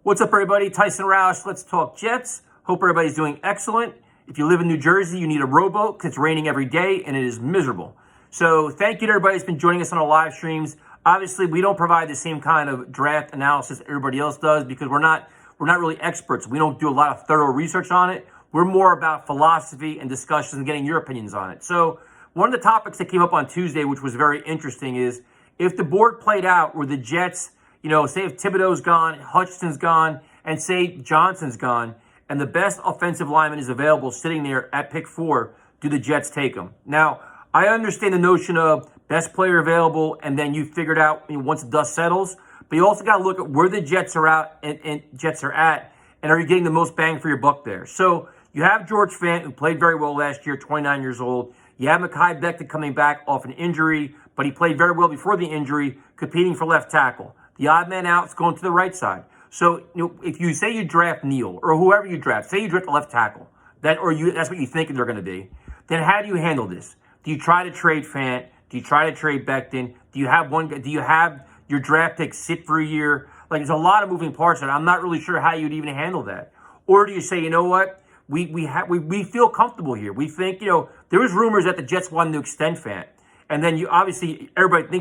What's up, everybody? Tyson Roush. Let's talk Jets. Hope everybody's doing excellent. If you live in New Jersey, you need a rowboat because it's raining every day and it is miserable. So thank you to everybody who's been joining us on our live streams. Obviously, we don't provide the same kind of draft analysis everybody else does because we're not really experts. We don't do a lot of thorough research on it. We're more about philosophy and discussions and getting your opinions on it. So one of the topics that came up on Tuesday, which was very interesting, is if the board played out where the Jets, say if Thibodeau's gone, Hutchinson's gone, and say Johnson's gone, and the best offensive lineman is available sitting there at pick 4, do the Jets take him? Now, I understand the notion of best player available, and then you figured out once the dust settles, but you also got to look at where the Jets are at, and are you getting the most bang for your buck there? So you have George Fant, who played very well last year, 29 years old. You have Mekhi Becton coming back off an injury, but he played very well before the injury, competing for left tackle. The odd man out is going to the right side. So if you say you draft Neal or whoever you draft, say you draft the left tackle, that's what you think they're going to be, then how do you handle this? Do you try to trade Fant? Do you try to trade Becton? Do you have your draft pick sit for a year? Like, there's a lot of moving parts, and I'm not really sure how you'd even handle that. Or do you say, you know what? We feel comfortable here. We think, there was rumors that the Jets wanted to extend Fant. And then everybody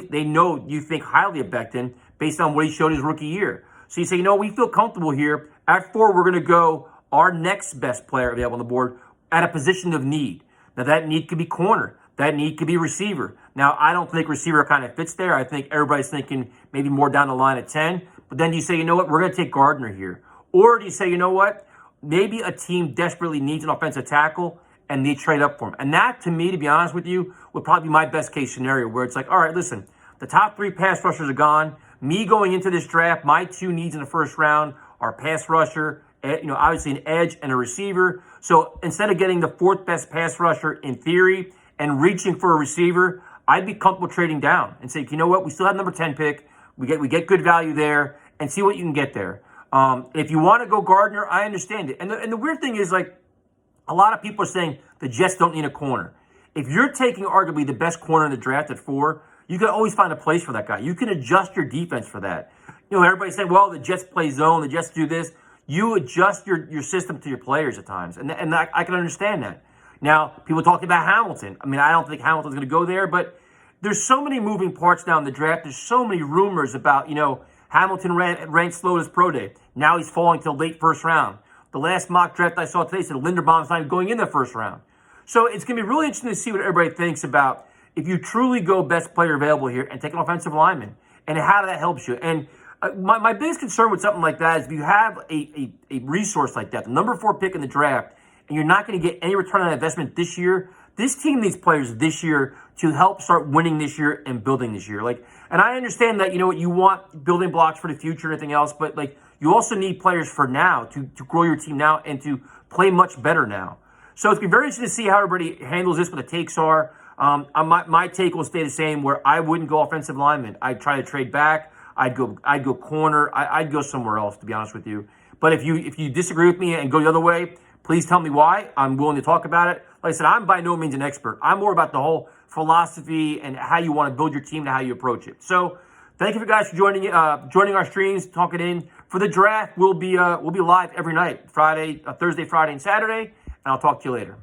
you think highly of Becton based on what he showed his rookie year. So you say, we feel comfortable here. At 4, we're going to go our next best player available on the board at a position of need. Now, that need could be corner. That need could be receiver. Now, I don't think receiver kind of fits there. I think everybody's thinking maybe more down the line at 10. But then you say, we're going to take Gardner here. Or do you say, maybe a team desperately needs an offensive tackle and they trade up for him. And that, to me, to be honest with you, would probably be my best case scenario where it's like, all right, listen, the top 3 pass rushers are gone. Me going into this draft, my 2 needs in the first round are pass rusher, obviously an edge and a receiver. So instead of getting the 4th best pass rusher in theory and reaching for a receiver, I'd be comfortable trading down and say, we still have number 10 pick. We get good value there and see what you can get there. If you want to go Gardner, I understand it. And the weird thing is, a lot of people are saying the Jets don't need a corner. If you're taking arguably the best corner in the draft at 4, you can always find a place for that guy. You can adjust your defense for that. Everybody's saying, well, the Jets play zone, the Jets do this. You adjust your system to your players at times, and I can understand that. Now, people talking about Hamilton. I don't think Hamilton's going to go there, but there's so many moving parts now in the draft. There's so many rumors about, Hamilton ranked slow as pro day. Now he's falling to the late first round. The last mock draft I saw today said Linderbaum's not even going in the first round. So it's going to be really interesting to see what everybody thinks about if you truly go best player available here and take an offensive lineman, and how that helps you. And my biggest concern with something like that is if you have a resource like that, the number 4 pick in the draft, and you're not going to get any return on investment this year, this team needs players this year to help start winning this year and building this year. And I understand that, you want building blocks for the future and everything else, but you also need players for now to grow your team now and to play much better now. So it's going to be very interesting to see how everybody handles this, what the takes are. My take will stay the same, where I wouldn't go offensive lineman. I'd try to trade back. I'd go corner. I'd go somewhere else, to be honest with you. But if you disagree with me and go the other way, please tell me why. I'm willing to talk about it. Like I said, I'm by no means an expert. I'm more about the whole philosophy and how you want to build your team and how you approach it. So thank you guys for joining our streams, talking in. For the draft, we'll be live every night, Thursday, Friday, and Saturday. And I'll talk to you later.